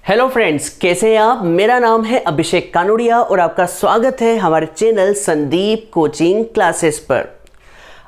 Hello friends, कैसे हैं आप। मेरा नाम है अभिषेक कानोड़िया और आपका स्वागत है हमारे चैनल संदीप कोचिंग क्लासेस पर।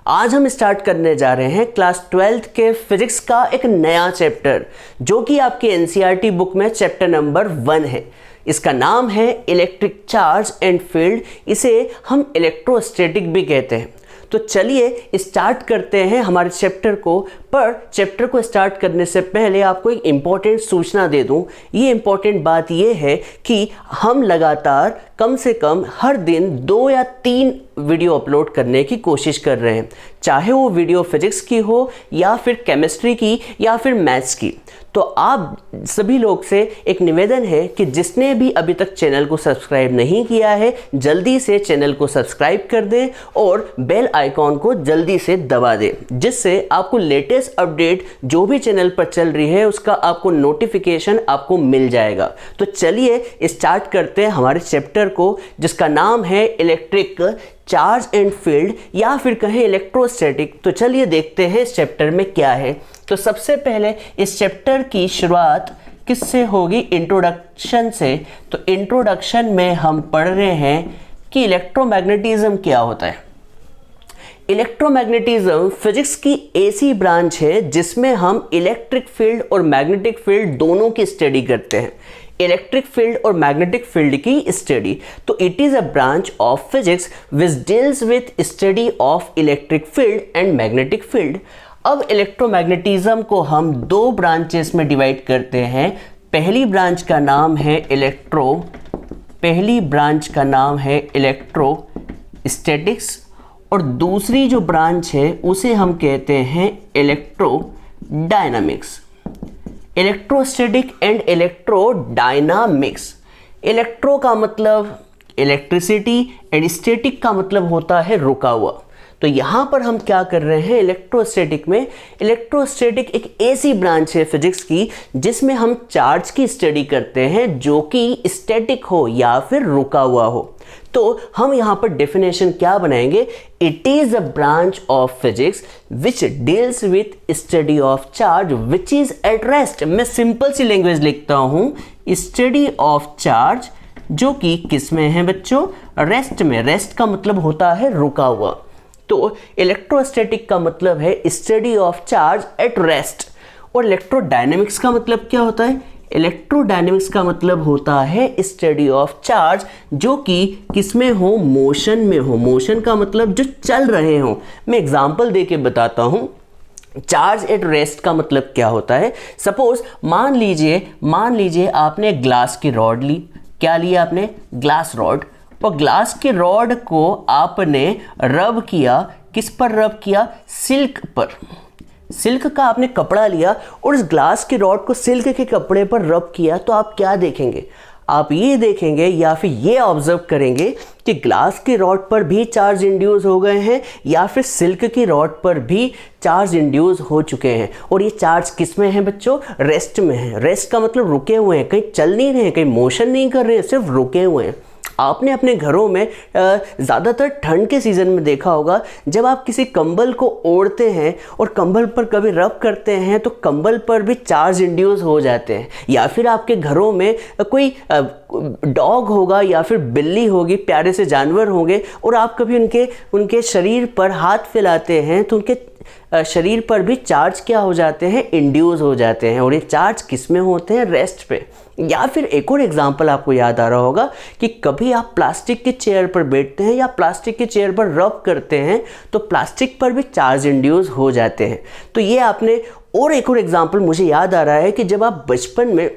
आज हम स्टार्ट करने जा रहे हैं क्लास 12th के फिजिक्स का एक नया चैप्टर, जो कि आपके एनसीईआरटी बुक में चैप्टर नंबर 1 है। इसका नाम है इलेक्ट्रिक चार्ज एंड फील्ड। इसे हम इलेक्ट्रोस्टैटिक भी कहते हैं। तो चलिए स्टार्ट करते हैं हमारे चैप्टर को। पर चैप्टर को स्टार्ट करने से पहले आपको एक इम्पॉर्टेंट सूचना दे दूं। ये इम्पॉर्टेंट बात ये है कि हम लगातार कम से कम हर दिन 2 या 3 वीडियो अपलोड करने की कोशिश कर रहे हैं, चाहे वो वीडियो फिजिक्स की हो या फिर केमिस्ट्री की या फिर मैथ्स की। तो आप सभी लोग से एक निवेदन है कि जिसने भी अभी तक चैनल को सब्सक्राइब नहीं किया है, जल्दी से चैनल को सब्सक्राइब कर दें और बेल आइकॉन को जल्दी से दबा दें, जिससे आपको लेटेस्ट अपडेट जो भी चैनल पर चल रही है उसका आपको नोटिफिकेशन आपको मिल जाएगा। तो चलिए स्टार्ट करते हैं हमारे चैप्टर को, जिसका नाम है इलेक्ट्रिक चार्ज एंड फील्ड या फिर कहें इलेक्ट्रोस्टैटिक। तो चलिए देखते हैं इस चैप्टर में क्या है। तो सबसे पहले इस चैप्टर की शुरुआत किससे होगी? इंट्रोडक्शन से। तो इंट्रोडक्शन में हम पढ़ रहे हैं कि इलेक्ट्रोमैग्नेटिज्म क्या होता है। इलेक्ट्रोमैग्नेटिज्म फिजिक्स की ऐसी ब्रांच है जिसमें हम इलेक्ट्रिक फील्ड और मैग्नेटिक फील्ड दोनों की स्टडी करते हैं। इलेक्ट्रिक फील्ड और मैग्नेटिक फील्ड की स्टडी। तो it is a branch of physics which deals with study of electric field and magnetic field. अब इलेक्ट्रोमैग्नेटिज्म को हम 2 ब्रांचेस में डिवाइड करते हैं। पहली ब्रांच का नाम है इलेक्ट्रोस्टैटिक्स और दूसरी जो ब्रांच है उसे हम कहते हैं electrodynamics. Electrostatic and electrodynamics. Electro का मतलब इलेक्ट्रिसिटी एंड स्टैटिक का मतलब होता है रुका हुआ। तो यहाँ पर हम क्या कर रहे हैं इलेक्ट्रोस्टैटिक में? इलेक्ट्रोस्टैटिक एक ऐसी ब्रांच है फिजिक्स की जिसमें हम चार्ज की स्टडी करते हैं जो कि स्टैटिक हो या फिर रुका हुआ हो। तो हम यहाँ पर डेफिनेशन क्या बनाएंगे? It is a branch of physics which deals with study of charge which is at rest. मैं सिंपल सी लैंग्वेज लिखता हूं, स्टडी ऑफ चार्ज जो कि किस में है बच्चों? रेस्ट में। रेस्ट का मतलब होता है रुका हुआ। तो इलेक्ट्रोस्टैटिक का मतलब है study of charge at rest. और इलेक्ट्रोडायनेमिक्स का मतलब क्या होता है? इलेक्ट्रोडायनेमिक्स का मतलब होता है स्टडी ऑफ चार्ज जो कि किसमें हो? मोशन में हो। मोशन का मतलब जो चल रहे हो। मैं एग्जांपल देके बताता हूं। चार्ज एट रेस्ट का मतलब क्या होता है? सपोज मान लीजिए आपने ग्लास की रॉड ली। क्या लिया आपने? Glass rod. और ग्लास के रॉड को आपने रब किया। किस पर रब किया? सिल्क पर। सिल्क का आपने कपड़ा लिया और इस ग्लास के रॉड को सिल्क के कपड़े पर रब किया। तो आप क्या देखेंगे? आप ये देखेंगे या फिर ये ऑब्जर्व करेंगे कि ग्लास के रॉड पर भी चार्ज इंड्यूस हो गए हैं या फिर सिल्क की रॉड पर भी चार्ज इंड्यूस हो चुके हैं। और ये चार्ज किस में है बच्चों? रेस्ट में है। रेस्ट का मतलब रुके हुए हैं, कहीं चल नहीं रहे हैं, कहीं मोशन नहीं कर रहे हैं, सिर्फ रुके हुए हैं। आपने अपने घरों में ज़्यादातर ठंड के सीज़न में देखा होगा, जब आप किसी कंबल को ओढ़ते हैं और कंबल पर कभी रब करते हैं तो कंबल पर भी चार्ज इंड्यूस हो जाते हैं। या फिर आपके घरों में कोई डॉग होगा या फिर बिल्ली होगी, प्यारे से जानवर होंगे, और आप कभी उनके शरीर पर हाथ फैलाते हैं तो उनके शरीर पर भी चार्ज क्या हो जाते हैं? इंड्यूस हो जाते हैं। और ये चार्ज किस में होते हैं? रेस्ट पे। या फिर एक और एग्जांपल आपको याद आ रहा होगा कि कभी आप प्लास्टिक के चेयर पर बैठते हैं या प्लास्टिक के चेयर पर रब करते हैं तो प्लास्टिक पर भी चार्ज इंड्यूस हो जाते हैं। तो ये आपने और एक और एग्जांपल मुझे याद आ रहा है कि जब आप बचपन में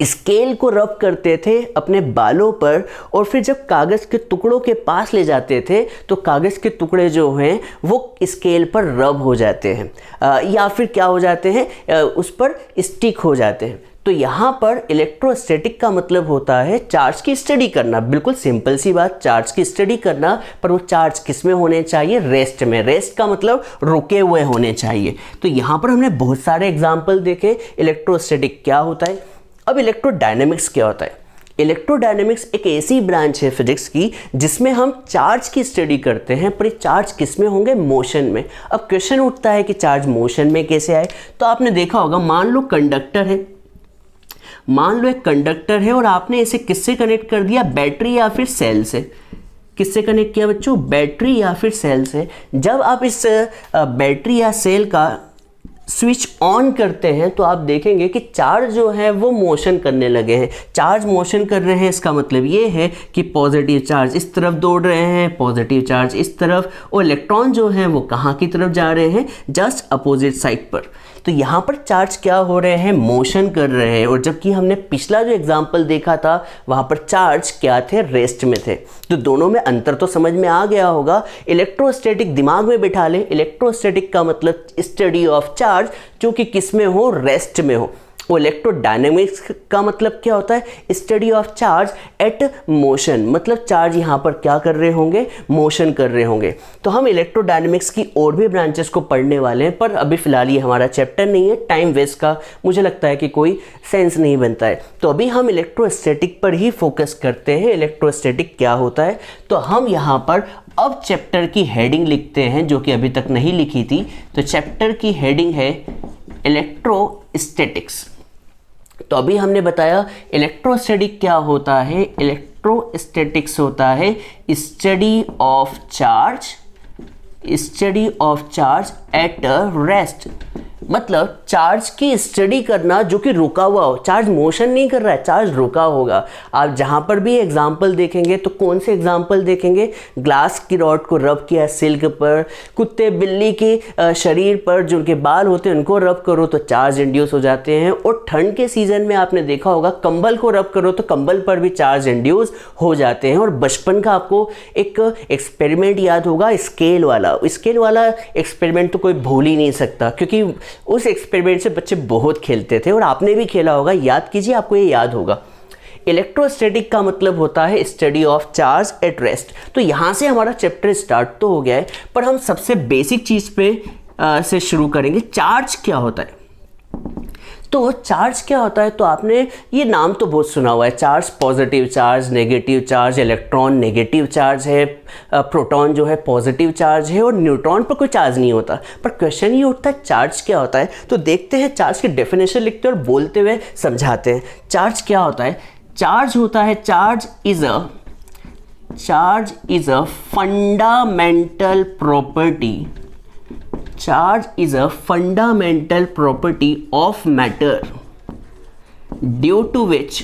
स्केल को रब करते थे अपने बालों पर और फिर जब कागज़ के टुकड़ों के पास ले जाते थे तो कागज़ के टुकड़े जो हैं वो स्केल पर रब हो जाते हैं या फिर क्या हो जाते हैं? उस पर स्टिक हो जाते हैं। तो यहाँ पर इलेक्ट्रोस्टैटिक का मतलब होता है चार्ज की स्टडी करना। बिल्कुल सिंपल सी बात, चार्ज की स्टडी करना। पर वो चार्ज किस में होने चाहिए? रेस्ट में। रेस्ट का मतलब रुके हुए होने चाहिए। तो यहाँ पर हमने बहुत सारे एग्जाम्पल देखे इलेक्ट्रोस्टैटिक क्या होता है। अब इलेक्ट्रोडायनेमिक्स क्या होता है? इलेक्ट्रोडायनेमिक्स एक ऐसी ब्रांच है फिजिक्स की जिसमें हम चार्ज की स्टडी करते हैं, पर चार्ज किस में होंगे? मोशन में। अब क्वेश्चन उठता है कि चार्ज मोशन में कैसे आए? तो आपने देखा होगा, मान लो कंडक्टर है, मान लो एक कंडक्टर है और आपने इसे किससे कनेक्ट कर दिया, बैटरी या फिर सेल से। किससे कनेक्ट किया बच्चों, बैटरी या फिर सेल से। जब आप इस बैटरी या सेल का स्विच ऑन करते हैं तो आप देखेंगे कि चार्ज जो है वो मोशन करने लगे हैं। चार्ज मोशन कर रहे हैं, इसका मतलब ये है कि पॉजिटिव चार्ज इस तरफ दौड़ रहे हैं, पॉजिटिव चार्ज इस तरफ, और इलेक्ट्रॉन जो हैं वो कहाँ की तरफ जा रहे हैं, जस्ट अपोजिट साइड पर। तो यहाँ पर चार्ज क्या हो रहे हैं, मोशन कर रहे हैं। और जबकि हमने पिछला जो एग्जाम्पल देखा था वहाँ पर चार्ज क्या थे, रेस्ट में थे। तो दोनों में अंतर तो समझ में आ गया होगा। इलेक्ट्रोस्टैटिक दिमाग में बिठा लें, इलेक्ट्रोस्टैटिक का मतलब स्टडी ऑफ चार्ज जो कि किस में हो, रेस्ट में हो। वो इलेक्ट्रोडायनेमिक्स का मतलब क्या होता है, study of charge at motion, मतलब चार्ज यहाँ पर क्या कर रहे होंगे, मोशन कर रहे होंगे। तो हम इलेक्ट्रोडायनेमिक्स की और भी ब्रांचेस को पढ़ने वाले हैं, पर अभी फिलहाल ये हमारा चैप्टर नहीं है, टाइम वेस्ट का मुझे लगता है कि कोई सेंस नहीं बनता है। तो अभी हम इलेक्ट्रोस्टैटिक पर ही फोकस करते हैं, इलेक्ट्रोस्टैटिक क्या होता है। तो हम यहाँ पर अब चैप्टर की हेडिंग लिखते हैं जो कि अभी तक नहीं लिखी थी। तो चैप्टर की हेडिंग है इलेक्ट्रोस्टैटिक्स। तो अभी हमने बताया इलेक्ट्रोस्टैटिक क्या होता है। इलेक्ट्रोस्टैटिक्स होता है study of charge, study of charge at rest, मतलब चार्ज की स्टडी करना जो कि रुका हुआ हो। चार्ज मोशन नहीं कर रहा है, चार्ज रुका होगा। आप जहाँ पर भी एग्जाम्पल देखेंगे तो कौन से एग्जाम्पल देखेंगे, ग्लास की रॉड को रब किया सिल्क पर, कुत्ते बिल्ली के शरीर पर जो उनके बाल होते हैं उनको रब करो तो चार्ज इंड्यूस हो जाते हैं। और ठंड के सीजन में आपने देखा होगा कंबल को रब करो तो कंबल पर भी चार्ज इंड्यूस हो जाते हैं। और बचपन का आपको एक एक्सपेरिमेंट याद होगा, स्केल वाला एक्सपेरिमेंट तो कोई भूल ही नहीं सकता, क्योंकि उस एक्सपेरिमेंट से बच्चे बहुत खेलते थे और आपने भी खेला होगा। याद कीजिए, आपको ये याद होगा। इलेक्ट्रोस्टैटिक का मतलब होता है study of charge at rest. तो यहाँ से हमारा चैप्टर स्टार्ट तो हो गया है, पर हम सबसे बेसिक चीज़ पे से शुरू करेंगे। चार्ज क्या होता है? तो चार्ज क्या होता है, तो आपने ये नाम तो बहुत सुना हुआ है, charge, positive charge, negative charge, electron negative charge है, प्रोटॉन जो है पॉजिटिव चार्ज है, और न्यूट्रॉन पर कोई चार्ज नहीं होता। पर क्वेश्चन ये उठता है चार्ज क्या होता है। तो देखते हैं, चार्ज की डेफिनेशन लिखते हैं और बोलते हुए समझाते हैं। चार्ज क्या होता है? चार्ज होता है, charge is a fundamental property, charge is a fundamental property of matter due to which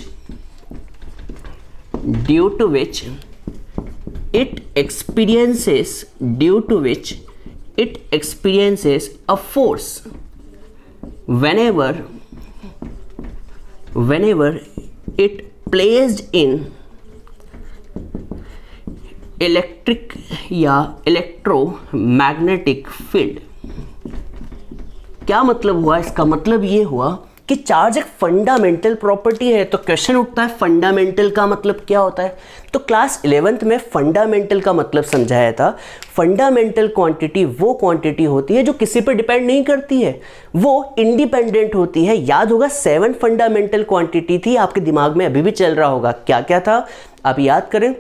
it experiences a force whenever it placed in electric या electromagnetic field। क्या मतलब हुआ? इसका मतलब ये हुआ कि चार्ज एक फंडामेंटल प्रॉपर्टी है। तो क्वेश्चन उठता है फंडामेंटल का मतलब क्या होता है। तो क्लास 11th में फंडामेंटल का मतलब समझाया था। फंडामेंटल क्वांटिटी वो क्वांटिटी होती है जो किसी पर डिपेंड नहीं करती है, वो इंडिपेंडेंट होती है। याद होगा 7 फंडामेंटल क्वांटिटी थी, आपके दिमाग में अभी भी चल रहा होगा। क्या क्या था आप याद करें?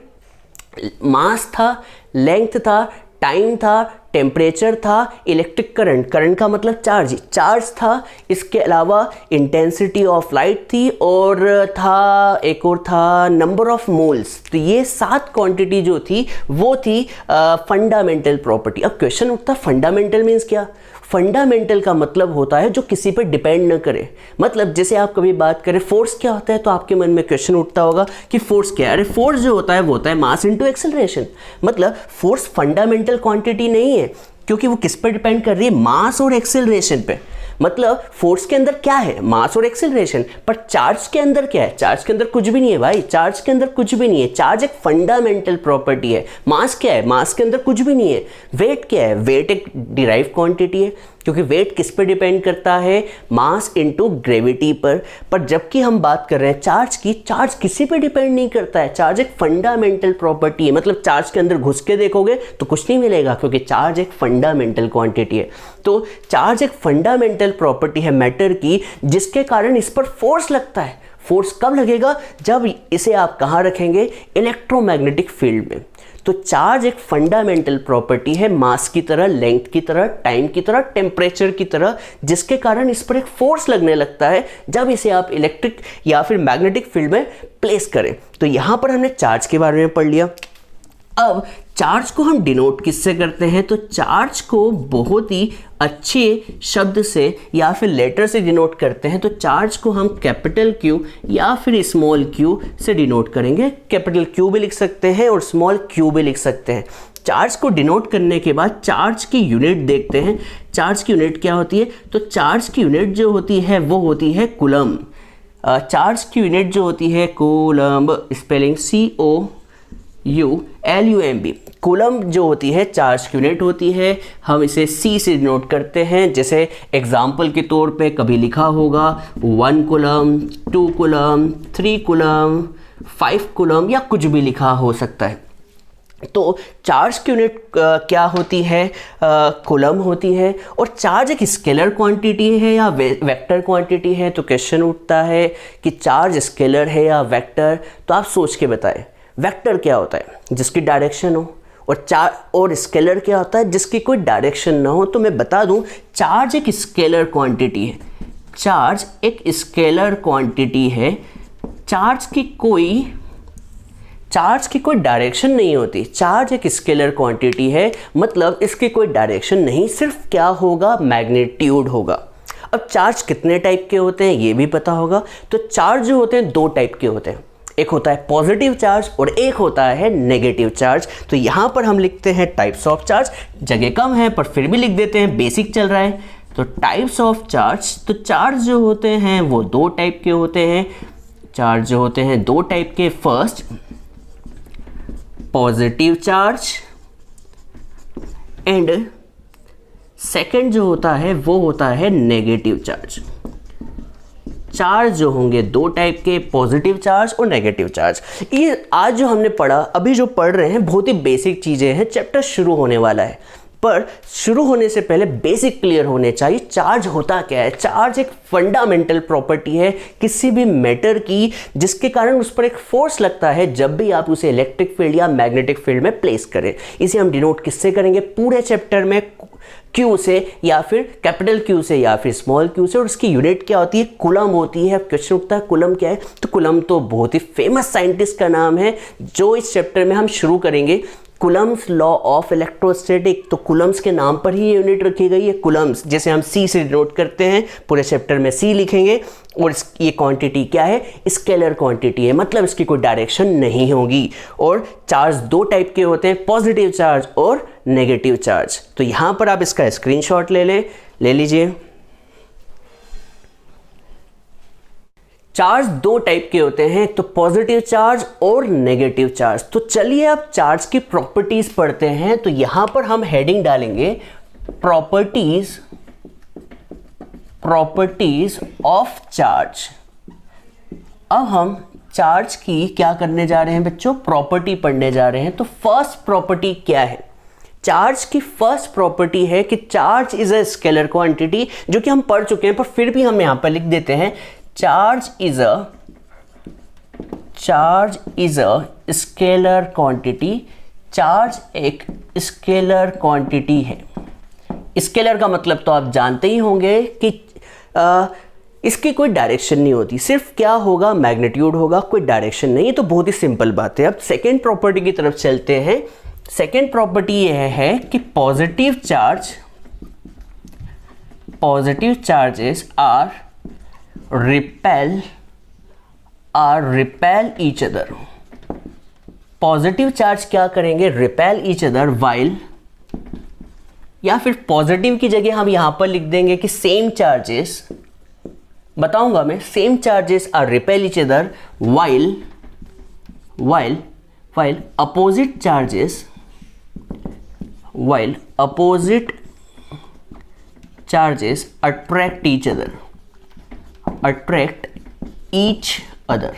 मास था, लेंथ था, टाइम था, टेम्परेचर था, इलेक्ट्रिक करंट, करंट का मतलब चार्ज था, इसके अलावा इंटेंसिटी ऑफ लाइट थी, और था एक और था नंबर ऑफ मोल्स। तो ये 7 क्वांटिटी जो थी वो थी फंडामेंटल प्रॉपर्टी। अब क्वेश्चन उठता है फंडामेंटल मीन्स क्या? फंडामेंटल का मतलब होता है जो किसी पर डिपेंड न करे। मतलब जैसे आप कभी बात करें फोर्स क्या होता है, तो आपके मन में क्वेश्चन उठता होगा कि फोर्स क्या है। अरे फोर्स जो होता है वो होता है मास इनटू एक्सेलरेशन। मतलब फोर्स फंडामेंटल क्वांटिटी नहीं है, क्योंकि वो किस पर डिपेंड कर रही है? मास और एक्सेलरेशन पे। मतलब फोर्स के अंदर क्या है? मास और एक्सेलरेशन। पर चार्ज के अंदर क्या है? चार्ज के अंदर कुछ भी नहीं है भाई, चार्ज के अंदर कुछ भी नहीं है। चार्ज एक फंडामेंटल प्रॉपर्टी है। मास क्या है? मास के अंदर कुछ भी नहीं है। वेट क्या है? वेट एक डिराइव क्वांटिटी है, क्योंकि वेट किस पर डिपेंड करता है? मास इनटू ग्रेविटी पर जबकि हम बात कर रहे हैं चार्ज की, चार्ज किसी पर डिपेंड नहीं करता है। चार्ज एक फंडामेंटल प्रॉपर्टी है। मतलब चार्ज के अंदर घुस के देखोगे तो कुछ नहीं मिलेगा, क्योंकि चार्ज एक फंडामेंटल क्वांटिटी है। तो चार्ज एक फंडामेंटल प्रॉपर्टी है मैटर की, जिसके कारण इस पर फोर्स लगता है। फोर्स कब लगेगा? जब इसे आप कहाँ रखेंगे? इलेक्ट्रोमैग्नेटिक फील्ड में। तो चार्ज एक फंडामेंटल प्रॉपर्टी है मास की तरह, लेंथ की तरह, टाइम की तरह, टेम्परेचर की तरह, जिसके कारण इस पर एक फोर्स लगने लगता है जब इसे आप इलेक्ट्रिक या फिर मैग्नेटिक फील्ड में प्लेस करें। तो यहां पर हमने चार्ज के बारे में पढ़ लिया। अब चार्ज को हम डिनोट किससे करते हैं? तो चार्ज को बहुत ही अच्छे शब्द से या फिर लेटर से डिनोट करते हैं। तो चार्ज को हम कैपिटल Q या फिर स्मॉल q से डिनोट करेंगे। कैपिटल Q भी लिख सकते हैं और स्मॉल q भी लिख सकते हैं। चार्ज को डिनोट करने के बाद चार्ज की यूनिट देखते हैं। चार्ज की यूनिट क्या होती है? तो चार्ज की यूनिट जो होती है वो होती है कूलम। चार्ज की यूनिट जो होती है कूलम, स्पेलिंग COULUMB। कूलम जो होती है चार्ज की यूनिट होती है, हम इसे C से डिनोट करते हैं। जैसे एग्जाम्पल के तौर पे कभी लिखा होगा 1 कूलम, 2 कूलम, 3 कूलम, 5 कूलम, या कुछ भी लिखा हो सकता है। तो चार्ज की यूनिट क्या होती है? कूलम होती है। और चार्ज एक स्केलर क्वांटिटी है या वेक्टर क्वांटिटी है? तो क्वेश्चन उठता है कि चार्ज स्केलर है या वेक्टर। तो आप सोच के बताएं, वेक्टर क्या होता है? जिसकी डायरेक्शन हो। और स्केलर क्या होता है? जिसकी कोई डायरेक्शन ना हो। तो मैं बता दूं, चार्ज एक स्केलर क्वांटिटी है। चार्ज एक स्केलर क्वांटिटी है। चार्ज की कोई डायरेक्शन नहीं होती। चार्ज एक स्केलर क्वांटिटी है, मतलब इसकी कोई डायरेक्शन नहीं, सिर्फ क्या होगा? मैग्नीट्यूड होगा। अब चार्ज कितने टाइप के होते हैं ये भी पता होगा। तो चार्ज जो होते हैं 2 टाइप के होते हैं, एक होता है पॉजिटिव चार्ज और एक होता है नेगेटिव चार्ज। तो यहां पर हम लिखते हैं टाइप्स ऑफ चार्ज। जगह कम है पर फिर भी लिख देते हैं, बेसिक चल रहा है। तो टाइप्स ऑफ चार्ज, तो चार्ज जो होते हैं वो 2 टाइप के होते हैं। चार्ज जो होते हैं 2 टाइप के, first positive charge and second जो होता है वो होता है नेगेटिव चार्ज। चार्ज जो होंगे 2 टाइप के, पॉजिटिव चार्ज और नेगेटिव चार्ज। ये आज जो हमने पढ़ा, अभी जो पढ़ रहे हैं, बहुत ही बेसिक चीज़ें हैं। चैप्टर शुरू होने वाला है, पर शुरू होने से पहले बेसिक क्लियर होने चाहिए। चार्ज होता क्या है? चार्ज एक फंडामेंटल प्रॉपर्टी है किसी भी मैटर की, जिसके कारण उस पर एक फोर्स लगता है जब भी आप उसे इलेक्ट्रिक फील्ड या मैग्नेटिक फील्ड में प्लेस करें। इसे हम डिनोट किससे करेंगे? पूरे चैप्टर में Q से या फिर कैपिटल Q से या फिर स्मॉल q से। और उसकी यूनिट क्या होती है? कूलम होती है। क्वेश्चन उठता है कूलम क्या है? तो कूलम तो बहुत ही फेमस साइंटिस्ट का नाम है जो इस चैप्टर में हम शुरू करेंगे। Coulomb's law of electrostatic. तो कूलम्स के नाम पर ही ये यूनिट रखी गई है, कूलम्स। जैसे हम C से डिनोट करते हैं, पूरे चैप्टर में C लिखेंगे। और ये क्वांटिटी क्या है? स्केलर क्वांटिटी है, मतलब इसकी कोई डायरेक्शन नहीं होगी। और चार्ज 2 टाइप के होते हैं, पॉजिटिव चार्ज और नेगेटिव चार्ज। तो यहां पर आप इसका स्क्रीनशॉट ले लीजिए। चार्ज 2 टाइप के होते हैं, तो पॉजिटिव चार्ज और नेगेटिव चार्ज। तो चलिए अब चार्ज की प्रॉपर्टीज पढ़ते हैं। तो यहां पर हम हेडिंग डालेंगे प्रॉपर्टीज ऑफ चार्ज। अब हम चार्ज की क्या करने जा रहे हैं बच्चों? प्रॉपर्टी पढ़ने जा रहे हैं। तो फर्स्ट प्रॉपर्टी क्या है? चार्ज की फर्स्ट प्रॉपर्टी है कि charge is a scalar quantity, जो कि हम पढ़ चुके हैं, पर फिर भी हम यहां पर लिख देते हैं। Charge is a scalar quantity. Charge एक स्केलर क्वांटिटी है। स्केलर का मतलब तो आप जानते ही होंगे कि इसकी कोई डायरेक्शन नहीं होती, सिर्फ क्या होगा? मैग्नीट्यूड होगा, कोई डायरेक्शन नहीं। तो बहुत ही सिंपल बात है। अब सेकेंड प्रॉपर्टी की तरफ चलते हैं। सेकेंड प्रॉपर्टी यह है कि positive charges are repel each other। Positive charge क्या करेंगे? रिपेल ईच अदर वाइल, या फिर पॉजिटिव की जगह हम यहां पर लिख देंगे कि सेम चार्जेस, बताऊंगा मैं, same charges are repel each other while opposite charges attract each other।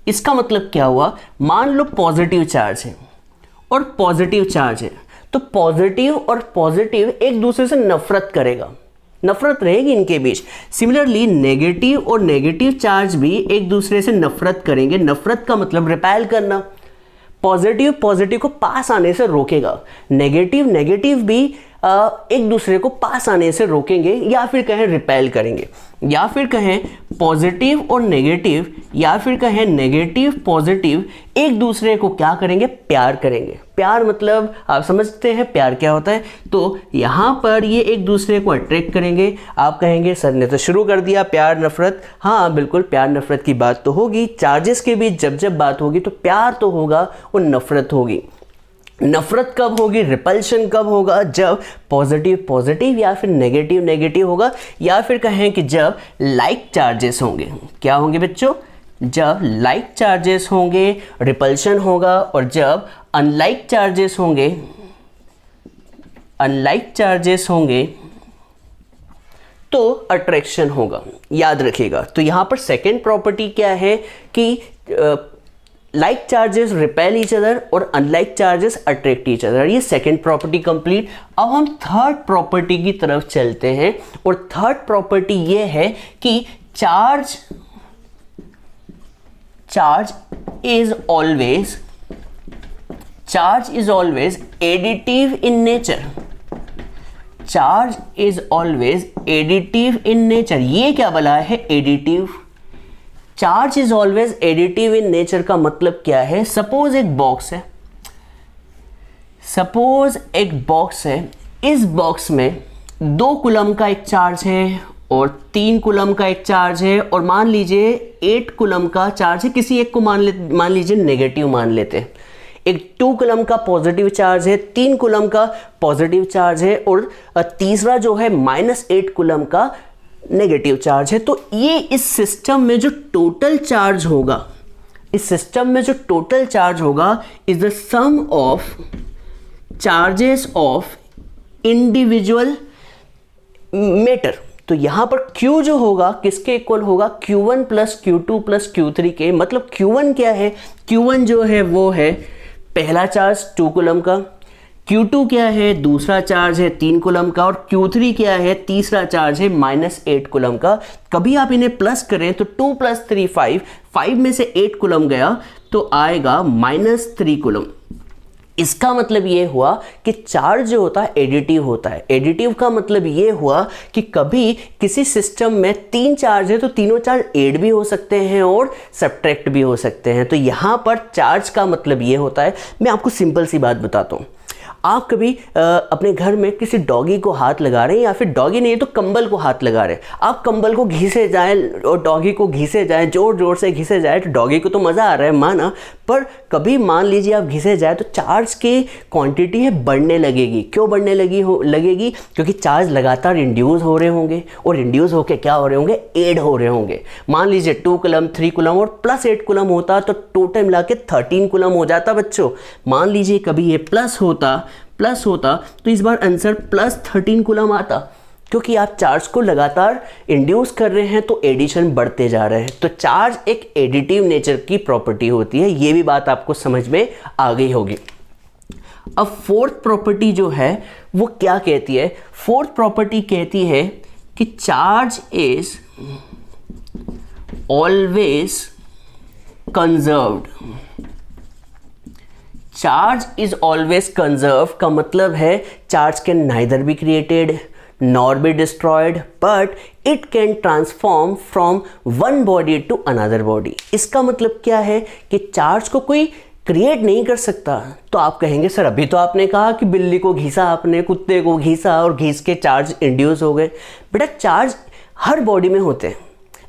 इसका मतलब क्या हुआ? मान लो पॉजिटिव चार्ज है और पॉजिटिव चार्ज है, तो पॉजिटिव और पॉजिटिव एक दूसरे से नफरत करेगा, नफरत रहेगी इनके बीच। सिमिलरली नेगेटिव और नेगेटिव चार्ज भी एक दूसरे से नफरत करेंगे। नफरत का मतलब रिपेल करना। पॉजिटिव पॉजिटिव को पास आने से रोकेगा, नेगेटिव नेगेटिव भी एक दूसरे को पास आने से रोकेंगे, या फिर कहें रिपेल करेंगे, या फिर कहें पॉजिटिव और नेगेटिव, या फिर कहें नेगेटिव पॉजिटिव एक दूसरे को क्या करेंगे, प्यार करेंगे। प्यार मतलब आप समझते हैं प्यार क्या होता है। तो यहाँ पर ये एक दूसरे को अट्रैक्ट करेंगे। आप कहेंगे सर ने तो शुरू कर दिया प्यार नफरत। हाँ बिल्कुल, प्यार नफरत की बात तो होगी, चार्जेस के बीच जब जब बात होगी तो प्यार तो होगा और नफरत होगी। नफरत कब होगी, रिपल्शन कब होगा, जब पॉजिटिव पॉजिटिव या फिर नेगेटिव नेगेटिव होगा, या फिर कहें कि जब लाइक चार्जेस होंगे। क्या होंगे बच्चों, जब लाइक चार्जेस होंगे रिपल्शन होगा, और जब अनलाइक चार्जेस होंगे, अनलाइक चार्जेस होंगे तो अट्रैक्शन होगा। याद रखिएगा। तो यहां पर सेकेंड प्रॉपर्टी क्या है कि like charges repel each other और unlike charges attract each other. ये सेकेंड प्रॉपर्टी कंप्लीट। अब हम थर्ड प्रॉपर्टी की तरफ चलते हैं, और थर्ड प्रॉपर्टी ये है कि charge is always additive in nature. Charge is always additive in nature. ये क्या बोला है, additive. Charge is always additive in nature का मतलब क्या है, सपोज एक बॉक्स है, इस बॉक्स में 2 कूलम का एक चार्ज है और 3 कूलम का एक चार्ज है, और मान लीजिए 8 कूलम का चार्ज है। किसी एक को मान लीजिए नेगेटिव मान लेते हैं। एक 2 कूलम का पॉजिटिव चार्ज है, 3 कूलम का पॉजिटिव चार्ज है, और तीसरा जो है -8 कूलम का नेगेटिव चार्ज है। तो ये इस सिस्टम में जो टोटल चार्ज होगा, is the sum of charges of individual matter. तो यहां पर Q जो होगा किसके इक्वल होगा, Q1 plus Q2 plus Q3 के। मतलब Q1 क्या है, Q1 जो है वो है पहला चार्ज 2 कूलम का, Q2 क्या है, दूसरा चार्ज है 3 कूलम का, और Q3 क्या है, तीसरा चार्ज है -8 कूलम का। कभी आप इन्हें प्लस करें तो 2 + 3 5 में से 8 कूलम गया तो आएगा -3 कूलम। इसका मतलब ये हुआ कि चार्ज जो होता है एडिटिव होता है। एडिटिव का मतलब ये हुआ कि कभी किसी सिस्टम में 3 चार्ज है तो तीनों चार्ज ऐड भी हो सकते हैं और सब्ट्रैक्ट भी हो सकते हैं। तो यहाँ पर चार्ज का मतलब ये होता है। मैं आपको सिंपल सी बात बताता हूँ। आप कभी अपने घर में किसी डॉगी को हाथ लगा रहे हैं, या फिर डॉगी नहीं तो कंबल को हाथ लगा रहे हैं। आप कंबल को घिसे जाएं और डॉगी को घिसे जाएं, जोर जोर से घिसे जाए, तो डॉगी को तो मज़ा आ रहा है माना, पर कभी मान लीजिए आप घिसे जाए तो चार्ज की क्वांटिटी है बढ़ने लगेगी। क्यों बढ़ने लगेगी, क्योंकि चार्ज लगातार इंड्यूस हो रहे होंगे, और इंड्यूस होकर क्या हो रहे होंगे, ऐड हो रहे होंगे। मान लीजिए 2 कूलम 3 कूलम और +8 कूलम होता तो टोटल मिला के 13 कूलम हो जाता बच्चों। मान लीजिए कभी ये प्लस होता तो इस बार आंसर +13 कूलम आता, क्योंकि आप चार्ज को लगातार इंड्यूस कर रहे हैं तो एडिशन बढ़ते जा रहे हैं। तो चार्ज एक एडिटिव नेचर की प्रॉपर्टी होती है। ये भी बात आपको समझ में आ गई होगी। अब फोर्थ प्रॉपर्टी जो है वो क्या कहती है, फोर्थ प्रॉपर्टी कहती है कि charge is always conserved. Charge is always conserve का मतलब है charge can neither be created nor be destroyed, but it can transform from one body to another body. इसका मतलब क्या है कि चार्ज को कोई क्रिएट नहीं कर सकता। तो आप कहेंगे सर अभी तो आपने कहा कि बिल्ली को घिसा, आपने कुत्ते को घिसा और घिस के चार्ज इंड्यूस हो गए। बेटा चार्ज हर बॉडी में होते हैं।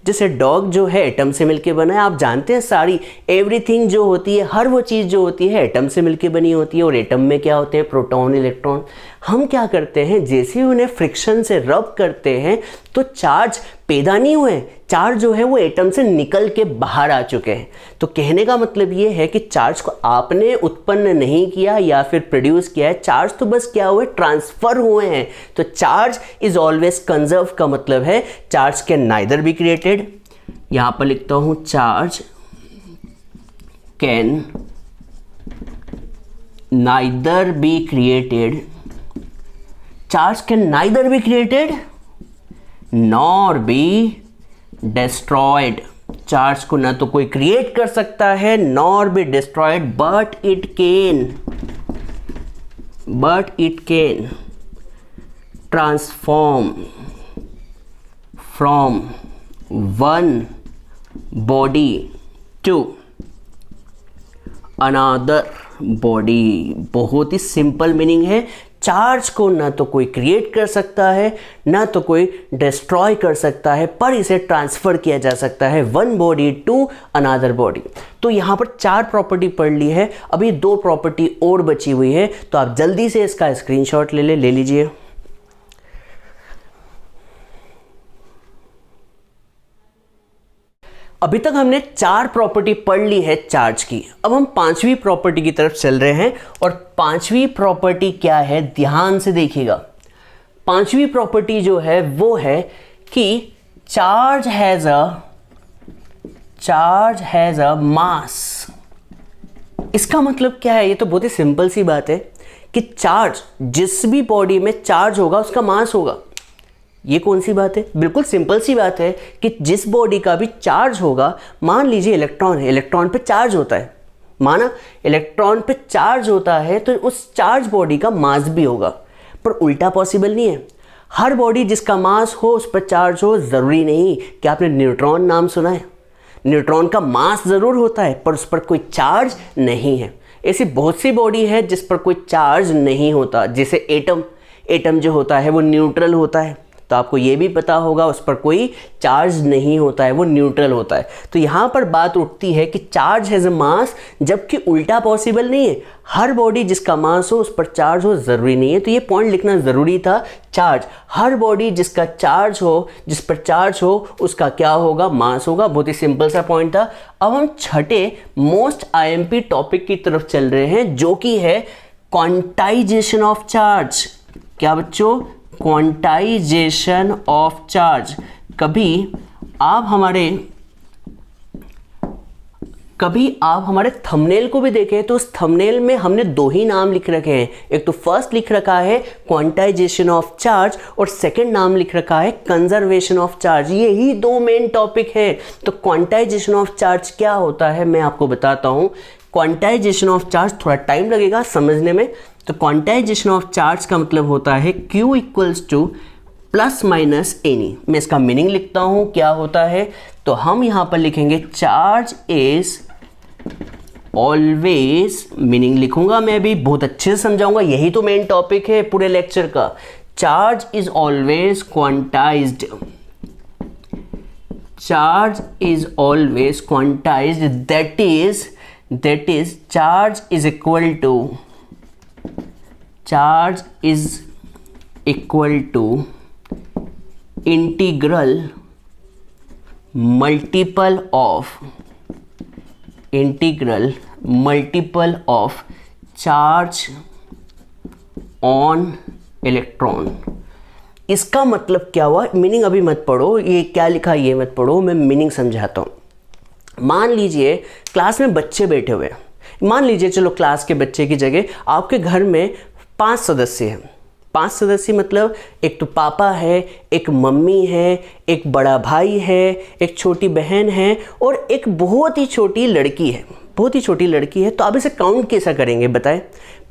जैसे डॉग जो है एटम से मिलके बना है, आप जानते हैं सारी एवरीथिंग जो होती है, हर वो चीज़ जो होती है एटम से मिलके बनी होती है। और एटम में क्या होते हैं, प्रोटॉन इलेक्ट्रॉन। हम क्या करते हैं, जैसे ही उन्हें फ्रिक्शन से रब करते हैं तो चार्ज पैदा नहीं हुए, चार्ज जो है वो एटम से निकल के बाहर आ चुके हैं। तो कहने का मतलब ये है कि चार्ज को आपने उत्पन्न नहीं किया या फिर प्रोड्यूस किया है, चार्ज तो बस क्या हुए, ट्रांसफर हुए हैं। तो चार्ज इज ऑलवेज कंजर्व का मतलब है charge can neither be created, यहां पर लिखता हूं charge can neither be created, charge can neither be created nor be destroyed। चार्ज को ना तो कोई क्रिएट कर सकता है nor be destroyed, but it can transform from one body to another body. बहुत ही सिंपल मीनिंग है। चार्ज को ना तो कोई क्रिएट कर सकता है ना तो कोई डिस्ट्रॉय कर सकता है, पर इसे ट्रांसफर किया जा सकता है one body to another body. तो यहाँ पर 4 प्रॉपर्टी पढ़ ली है, अभी 2 प्रॉपर्टी और बची हुई है, तो आप जल्दी से इसका स्क्रीनशॉट ले लीजिए। अभी तक हमने 4 प्रॉपर्टी पढ़ ली है चार्ज की। अब हम 5वीं प्रॉपर्टी की तरफ चल रहे हैं, और 5वीं प्रॉपर्टी क्या है, ध्यान से देखिएगा। 5वीं प्रॉपर्टी जो है वो है कि चार्ज हैज अ मास। इसका मतलब क्या है? ये तो बहुत ही सिंपल सी बात है कि चार्ज, जिस भी बॉडी में चार्ज होगा उसका मास होगा। ये कौन सी बात है? बिल्कुल सिंपल सी बात है कि जिस बॉडी का भी चार्ज होगा, मान लीजिए इलेक्ट्रॉन है, इलेक्ट्रॉन पे चार्ज होता है, माना इलेक्ट्रॉन पे चार्ज होता है तो उस चार्ज बॉडी का मास भी होगा। पर उल्टा पॉसिबल नहीं है। हर बॉडी जिसका मास हो उस पर चार्ज हो ज़रूरी नहीं। क्या आपने न्यूट्रॉन नाम सुना है? न्यूट्रॉन का मास ज़रूर होता है पर उस पर कोई चार्ज नहीं है। ऐसी बहुत सी बॉडी है जिस पर कोई चार्ज नहीं होता, जैसे एटम जो होता है वो न्यूट्रल होता है, तो आपको ये भी पता होगा उस पर कोई चार्ज नहीं होता है, वो न्यूट्रल होता है। तो यहाँ पर बात उठती है कि चार्ज हैज़ अ मास, जबकि उल्टा पॉसिबल नहीं है। हर बॉडी जिसका मास हो उस पर चार्ज हो ज़रूरी नहीं है। तो ये पॉइंट लिखना ज़रूरी था। चार्ज, हर बॉडी जिसका चार्ज हो, जिस पर चार्ज हो उसका क्या होगा? मास होगा। बहुत ही सिंपल सा पॉइंट था। अब हम छठे मोस्ट IMP टॉपिक की तरफ चल रहे हैं, जो कि है क्वांटाइजेशन ऑफ चार्ज। क्या बच्चों? Quantization of charge. कभी आप हमारे थंबनेल को भी देखें तो उस थंबनेल में हमने 2 ही नाम लिख रखे हैं। एक तो फर्स्ट लिख रखा है क्वांटाइजेशन ऑफ चार्ज, और सेकंड नाम लिख रखा है कंजर्वेशन ऑफ चार्ज। यही 2 मेन टॉपिक है। तो क्वांटाइजेशन ऑफ चार्ज क्या होता है मैं आपको बताता हूं। क्वांटाइजेशन ऑफ चार्ज थोड़ा टाइम लगेगा समझने में। तो क्वांटाइजेशन ऑफ चार्ज का मतलब होता है Q equals two plus minus any. मैं इसका मीनिंग लिखता हूं क्या होता है। तो हम यहां पर लिखेंगे चार्ज इज ऑलवेज, मीनिंग लिखूंगा मैं भी, बहुत अच्छे से समझाऊंगा, यही तो मेन टॉपिक है पूरे लेक्चर का। Charge is always quantized, charge is always quantized, that is charge is equal to integral multiple of charge on electron. इसका मतलब क्या हुआ? मीनिंग अभी मत पढ़ो, ये क्या लिखा ये मत पढ़ो, मैं मीनिंग समझाता हूं। मान लीजिए क्लास में बच्चे बैठे हुए हैं। मान लीजिए चलो क्लास के बच्चे की जगह आपके घर में 5 सदस्य हैं। 5 सदस्य मतलब एक तो पापा है, एक मम्मी है, एक बड़ा भाई है, एक छोटी बहन है और एक बहुत ही छोटी लड़की है। बहुत ही छोटी लड़की है। तो आप इसे काउंट कैसा करेंगे बताएं?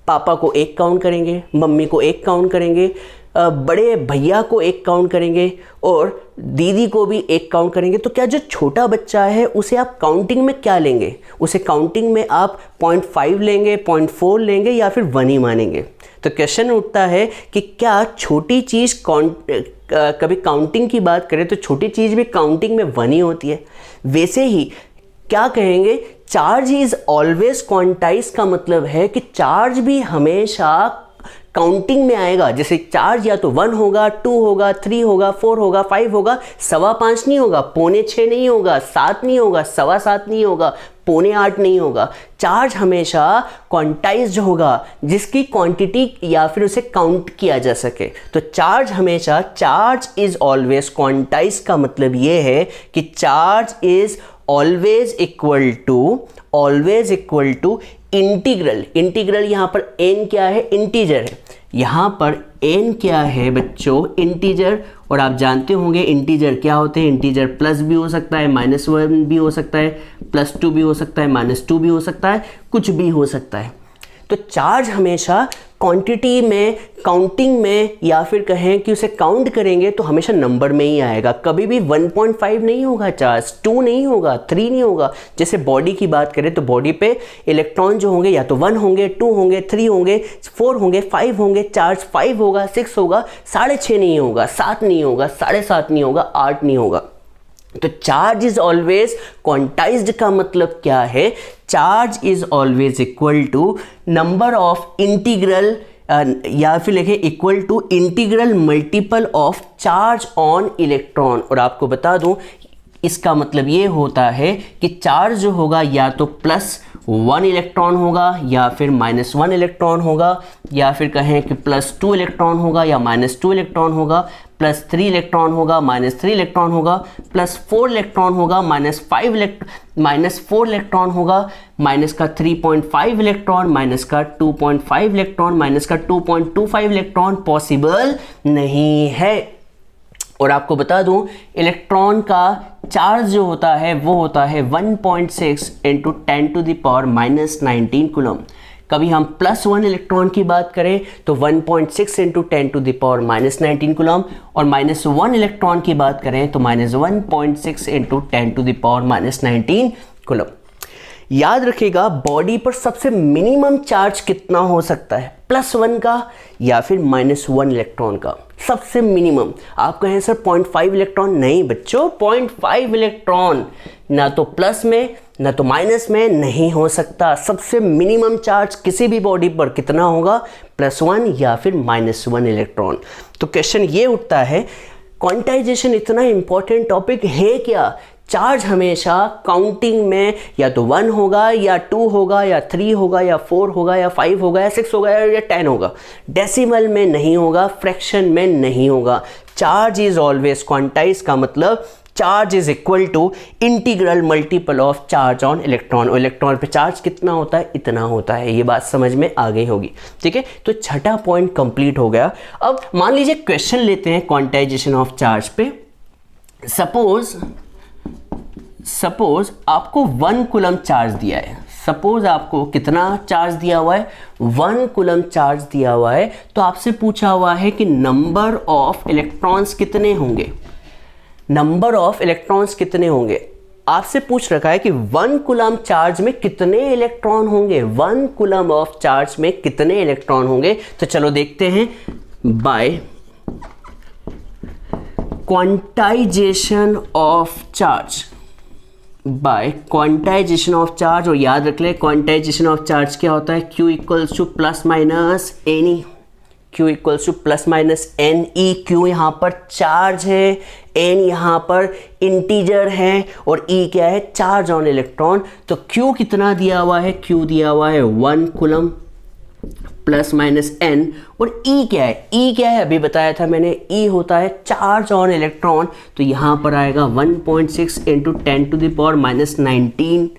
पापा को 1 काउंट करेंगे, मम्मी को 1 काउंट करेंगे, बड़े भैया को 1 काउंट करेंगे और दीदी को भी 1 काउंट करेंगे। तो क्या जो छोटा बच्चा है उसे आप काउंटिंग में क्या लेंगे? उसे काउंटिंग में आप 0.5 लेंगे, 0.4 लेंगे या फिर 1 ही मानेंगे? तो क्वेश्चन उठता है कि क्या छोटी चीज़ कभी काउंटिंग की बात करें तो छोटी चीज़ भी काउंटिंग में 1 ही होती है। वैसे ही क्या कहेंगे? चार्ज इज ऑलवेज क्वांटाइज का मतलब है कि चार्ज भी हमेशा काउंटिंग में आएगा। जैसे चार्ज या तो 1 होगा, 2 होगा, 3 होगा, 4 होगा, 5 होगा, 5.25 नहीं होगा, 6.25 नहीं होगा, 7 नहीं होगा, 7.25 नहीं होगा, 7.25 नहीं होगा। चार्ज हमेशा क्वांटाइज्ड होगा जिसकी क्वांटिटी या फिर उसे काउंट किया जा सके। तो चार्ज हमेशा, चार्ज इज ऑलवेज क्वांटाइज का मतलब ये है कि charge is always equal to integral यहाँ पर n क्या है, इंटीजर है, यहाँ पर n क्या है बच्चों, इंटीजर। और आप जानते होंगे इंटीजर क्या होते हैं, इंटीजर प्लस भी हो सकता है, -1 भी हो सकता है, +2 भी हो सकता है, -2 भी हो सकता है, कुछ भी हो सकता है। तो चार्ज हमेशा क्वांटिटी में, काउंटिंग में, या फिर कहें कि उसे काउंट करेंगे तो हमेशा नंबर में ही आएगा। कभी भी 1.5 नहीं होगा चार्ज, 2 नहीं होगा, 3 नहीं होगा। जैसे बॉडी की बात करें तो बॉडी पे इलेक्ट्रॉन जो होंगे या तो 1 होंगे, 2 होंगे, 3 होंगे, 4 होंगे, 5 होंगे, चार्ज 5 होगा, 6 होगा, 6.5 नहीं होगा, 7 नहीं होगा, 7.5 नहीं होगा, 8 नहीं होगा। तो चार्ज इज ऑलवेज क्वांटाइज्ड का मतलब क्या है, charge is always equal to number of integral, या फिर लिखे equal to integral multiple of charge on electron. और आपको बता दूं इसका मतलब ये होता है कि चार्ज जो होगा या तो +1 इलेक्ट्रॉन होगा या फिर -1 इलेक्ट्रॉन होगा, या फिर कहें कि +2 इलेक्ट्रॉन होगा या -2 इलेक्ट्रॉन होगा, +3 इलेक्ट्रॉन होगा, -3 इलेक्ट्रॉन होगा, +4 इलेक्ट्रॉन होगा, -4 इलेक्ट्रॉन होगा, माइनस का 3.5 इलेक्ट्रॉन, माइनस का 2.5 इलेक्ट्रॉन, माइनस का 2.25 इलेक्ट्रॉन पॉसिबल नहीं है। और आपको बता दूं इलेक्ट्रॉन का चार्ज जो होता है वो होता है 1.6 × 10⁻⁻19 कूलम। कभी हम +1 इलेक्ट्रॉन की बात करें तो 1.6 × 10⁻⁻19 कूलम, और -1 इलेक्ट्रॉन की बात करें तो -1.6 × 10⁻⁻19 कूलम। याद रखिएगा बॉडी पर सबसे मिनिमम चार्ज कितना हो सकता है, +1 का या फिर -1 इलेक्ट्रॉन का, सबसे मिनिमम। आप कहें सर 0.5 इलेक्ट्रॉन, नहीं बच्चों 0.5 इलेक्ट्रॉन ना तो प्लस में ना तो माइनस में नहीं हो सकता। सबसे मिनिमम चार्ज किसी भी बॉडी पर कितना होगा, +1 या फिर -1 इलेक्ट्रॉन। तो क्वेश्चन ये उठता है क्वांटाइजेशन इतना इंपॉर्टेंट टॉपिक है क्या, चार्ज हमेशा काउंटिंग में या तो 1 होगा या 2 होगा या 3 होगा या 4 होगा या 5 होगा या 6 होगा या 10 होगा, डेसिमल में नहीं होगा, फ्रैक्शन में नहीं होगा। चार्ज इज ऑलवेज क्वांटाइज का मतलब charge is equal to integral multiple of charge on electron. और इलेक्ट्रॉन पे चार्ज कितना होता है, इतना होता है। ये बात समझ में आ गई होगी, ठीक है। तो छठा पॉइंट कंप्लीट हो गया। अब मान लीजिए क्वेश्चन लेते हैं क्वांटाइजेशन ऑफ चार्ज पे। सपोज आपको 1 कूलम चार्ज दिया है, सपोज आपको कितना चार्ज दिया हुआ है, 1 कूलम चार्ज दिया हुआ है। तो आपसे पूछा हुआ है कि नंबर ऑफ इलेक्ट्रॉन्स कितने होंगे, नंबर ऑफ इलेक्ट्रॉन्स कितने होंगे। आपसे पूछ रखा है कि 1 कूलम चार्ज में कितने इलेक्ट्रॉन होंगे, 1 कूलम ऑफ चार्ज में कितने इलेक्ट्रॉन होंगे। तो चलो देखते हैं by quantization of charge, by quantization of charge. और याद रख ले क्वांटाइजेशन ऑफ चार्ज क्या होता है, Q equals to +-NE, Q equals to +-NE। Q यहाँ पर चार्ज है, N यहाँ पर इंटीजर है, और E क्या है, चार्ज ऑन इलेक्ट्रॉन। तो Q कितना दिया हुआ है, Q दिया हुआ है 1 कूलम +-N। और E क्या है, E क्या है, अभी बताया था मैंने, E होता है चार्ज ऑन इलेक्ट्रॉन। तो यहाँ पर आएगा 1.6 × 10⁻⁻19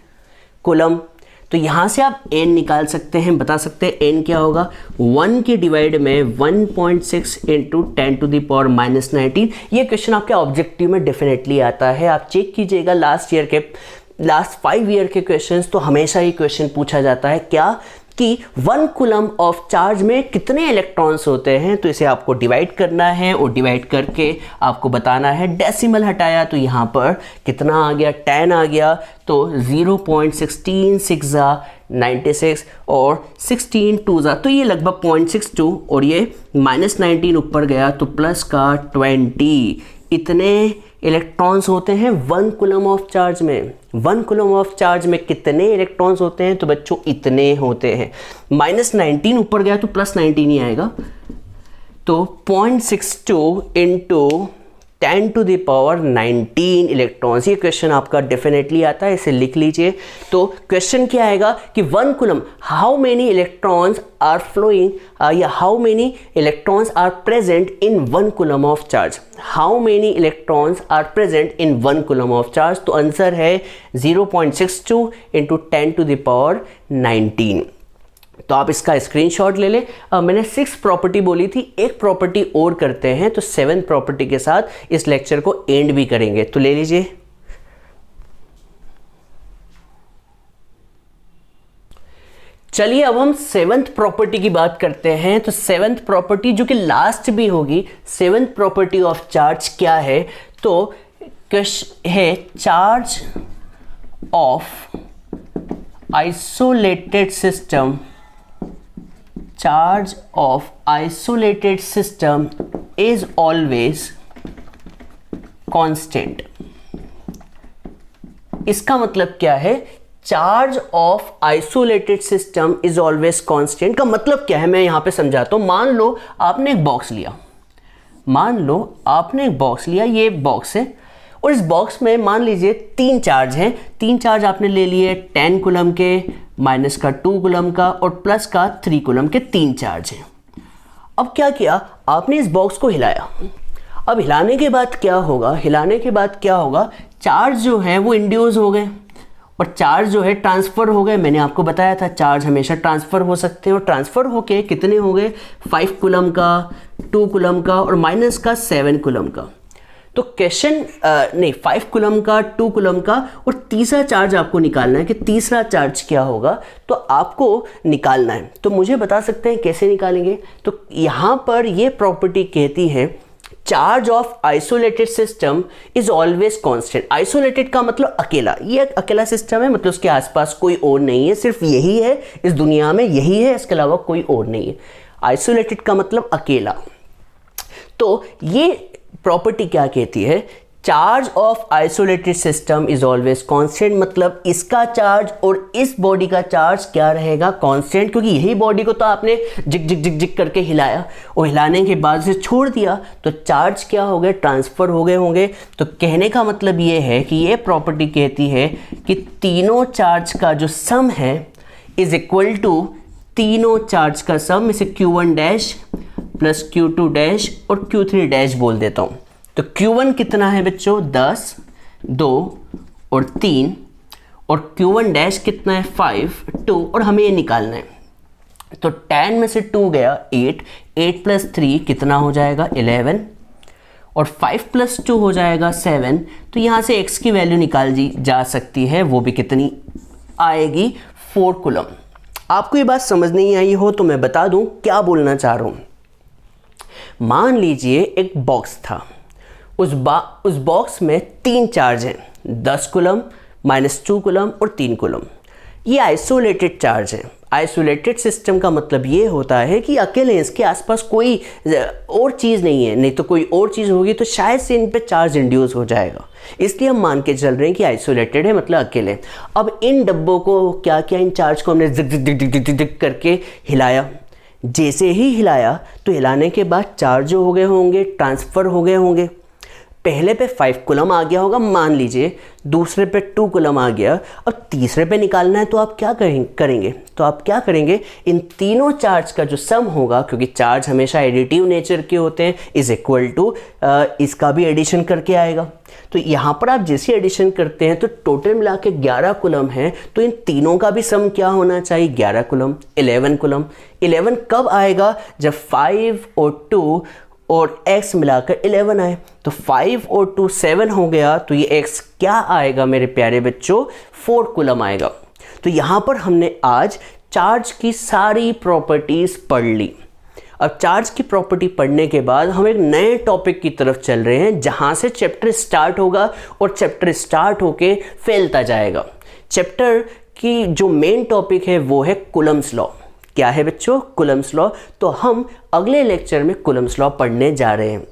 कूलम। तो यहाँ से आप n निकाल सकते हैं, बता सकते हैं n क्या होगा, 1 के डिवाइड में 1.6 × 10⁻⁻19। ये क्वेश्चन आपके ऑब्जेक्टिव में डेफिनेटली आता है। आप चेक कीजिएगा लास्ट 5 ईयर के क्वेश्चंस, तो हमेशा ये क्वेश्चन पूछा जाता है क्या कि 1 कूलम ऑफ चार्ज में कितने इलेक्ट्रॉन्स होते हैं। तो इसे आपको डिवाइड करना है, और डिवाइड करके आपको बताना है, डेसिमल हटाया तो यहाँ पर कितना आ गया, 10 आ गया। तो 0.16 और 16 2 तो ये लगभग 0.62, और ये -19 ऊपर गया तो प्लस का 20। इतने इलेक्ट्रॉन्स होते हैं 1 कूलम ऑफ चार्ज में। 1 कूलम ऑफ चार्ज में कितने इलेक्ट्रॉन्स होते हैं, तो बच्चों इतने होते हैं। -19 ऊपर गया तो +19 ही आएगा। तो 0.62 × 10 टू द पावर 19 इलेक्ट्रॉन्स। ये क्वेश्चन आपका डेफिनेटली आता है, इसे लिख लीजिए। तो क्वेश्चन क्या आएगा कि 1 coulomb, how many electrons are flowing या how many electrons are present in 1 coulomb of charge. How many electrons are present in 1 coulomb of charge. तो आंसर है 0.62 इंटू 10 टू द पावर 19। तो आप इसका स्क्रीनशॉट ले लें। मैंने 6 प्रॉपर्टी बोली थी, एक प्रॉपर्टी और करते हैं तो 7th प्रॉपर्टी के साथ इस लेक्चर को एंड भी करेंगे। तो ले लीजिए। चलिए अब हम 7th प्रॉपर्टी की बात करते हैं। तो 7th प्रॉपर्टी जो कि लास्ट भी होगी, 7th प्रॉपर्टी ऑफ चार्ज क्या है? तो क्वेश्चन है charge of isolated system, charge of isolated system is always constant। इसका मतलब क्या है? Charge of isolated system is always constant का मतलब क्या है, मैं यहां पे समझाता हूं। मान लो आपने एक बॉक्स लिया, ये बॉक्स है और इस बॉक्स में मान लीजिए 3 चार्ज हैं। 3 चार्ज आपने ले लिए 10 कूलम के, माइनस का 2 कूलम का और प्लस का 3 कूलम के 3 चार्ज हैं। अब क्या किया आपने, इस बॉक्स को हिलाया। अब हिलाने के बाद क्या होगा, चार्ज जो है वो इंड्यूस हो गए और चार्ज जो है ट्रांसफ़र हो गए। मैंने आपको बताया था चार्ज हमेशा ट्रांसफ़र हो सकते हैं और ट्रांसफ़र होके कितने हो गए, 5 कूलम का, 2 कूलम का और माइनस का 7 कूलम का। तो क्वेश्चन 5 कूलम का, 2 कूलम का और तीसरा चार्ज आपको निकालना है कि तीसरा चार्ज क्या होगा, तो आपको निकालना है। तो मुझे बता सकते हैं कैसे निकालेंगे? तो यहाँ पर ये प्रॉपर्टी कहती है charge of isolated system is always constant. Isolated का मतलब अकेला, ये एक अकेला सिस्टम है, मतलब उसके आसपास कोई और नहीं है, सिर्फ यही है इस दुनिया में, यही है, इसके अलावा कोई और नहीं है। आइसोलेटेड का मतलब अकेला। तो ये प्रॉपर्टी क्या कहती है, charge of isolated system is always constant, मतलब इसका चार्ज और इस बॉडी का चार्ज क्या रहेगा, कांस्टेंट, क्योंकि यही बॉडी को तो आपने जिक जिक जिक जिक करके हिलाया और हिलाने के बाद से छोड़ दिया तो चार्ज क्या हो गए, ट्रांसफर हो गए होंगे। तो कहने का मतलब ये है कि ये प्रॉपर्टी कहती है कि तीनों चार्ज का जो सम है इज इक्वल टू तीनों चार्ज का सम, इसे Q1 dash plus Q2 dash और Q3 डैश बोल देता हूं। तो Q1 कितना है बच्चों, 10, 2 और 3 और Q1 डैश कितना है, 5, 2 और हमें ये निकालना है। तो 10 में से 2 गया 8, 8 प्लस 3 कितना हो जाएगा 11 और 5 प्लस 2 हो जाएगा 7। तो यहाँ से x की वैल्यू निकाल जा सकती है, वो भी कितनी आएगी, 4 कूलम। आपको ये बात समझ नहीं आई हो तो मैं बता दूं क्या बोलना चाह रहा हूं। मान लीजिए एक बॉक्स था, उस बॉक्स में 3 चार्ज हैं, 10 कूलम, -2 कूलम और 3 कूलम। ये आइसोलेटेड चार्ज है। आइसोलेटेड सिस्टम का मतलब ये होता है कि अकेले इसके आसपास कोई और चीज़ नहीं है, नहीं तो कोई और चीज़ होगी तो शायद से इन पे चार्ज इंड्यूस हो जाएगा। इसलिए हम मान के चल रहे हैं कि आइसोलेटेड है मतलब अकेले। अब इन डब्बों को क्या किया, इन चार्ज को हमने जिक जिक जिक जिक जिक जिक करके हिलाया। जैसे ही हिलाया तो हिलाने के बाद चार्ज जो हो गए होंगे, ट्रांसफ़र हो गए होंगे। पहले पे 5 कूलम आ गया होगा मान लीजिए, दूसरे पे 2 कूलम आ गया, अब तीसरे पे निकालना है तो आप क्या करेंगे, इन तीनों चार्ज का जो सम होगा, क्योंकि चार्ज हमेशा एडिटिव नेचर के होते हैं, इज इक्वल टू इसका भी एडिशन करके आएगा। तो यहाँ पर आप जैसे एडिशन करते हैं तो टोटल मिला के 11 कूलम है, तो इन तीनों का भी सम क्या होना चाहिए, 11 कूलम, 11 कूलम। 11 कब आएगा, जब 5 और 2 और x मिलाकर 11 आए। तो 5 और 2 7 हो गया, तो ये x क्या आएगा मेरे प्यारे बच्चों, 4 कूलम आएगा। तो यहाँ पर हमने आज चार्ज की सारी प्रॉपर्टीज पढ़ ली। अब चार्ज की प्रॉपर्टी पढ़ने के बाद हम एक नए टॉपिक की तरफ चल रहे हैं, जहाँ से चैप्टर स्टार्ट होगा और चैप्टर स्टार्ट होके फैलता जाएगा। चैप्टर की जो मेन टॉपिक है वो है कूलम्स लॉ। क्या है बच्चों, कूलम्स लॉ। तो हम अगले लेक्चर में कूलम्स लॉ पढ़ने जा रहे हैं।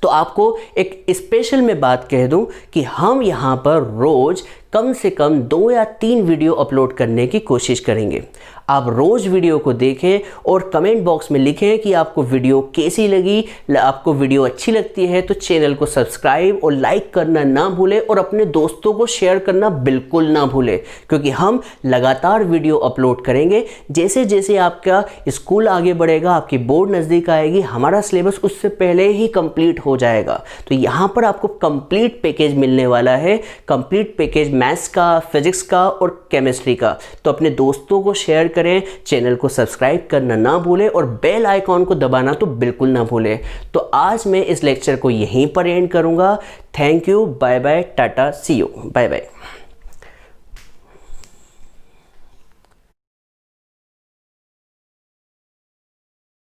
तो आपको एक स्पेशल में बात कह दूं कि हम यहाँ पर रोज कम से कम 2 या 3 वीडियो अपलोड करने की कोशिश करेंगे। आप रोज़ वीडियो को देखें और कमेंट बॉक्स में लिखें कि आपको वीडियो कैसी लगी। आपको वीडियो अच्छी लगती है तो चैनल को सब्सक्राइब और लाइक करना ना भूलें और अपने दोस्तों को शेयर करना बिल्कुल ना भूलें, क्योंकि हम लगातार वीडियो अपलोड करेंगे। जैसे जैसे आपका स्कूल आगे बढ़ेगा, आपकी बोर्ड नज़दीक आएगी, हमारा सिलेबस उससे पहले ही कंप्लीट हो जाएगा। तो यहाँ पर आपको कंप्लीट पैकेज मिलने वाला है, कंप्लीट पैकेज मैथ्स का, फिजिक्स का और केमिस्ट्री का। तो अपने दोस्तों को शेयर करें, चैनल को सब्सक्राइब करना ना भूलें और बेल आइकॉन को दबाना तो बिल्कुल ना भूलें। तो आज मैं इस लेक्चर को यहीं पर एंड करूंगा। Thank you, bye bye, tata, see you, bye bye.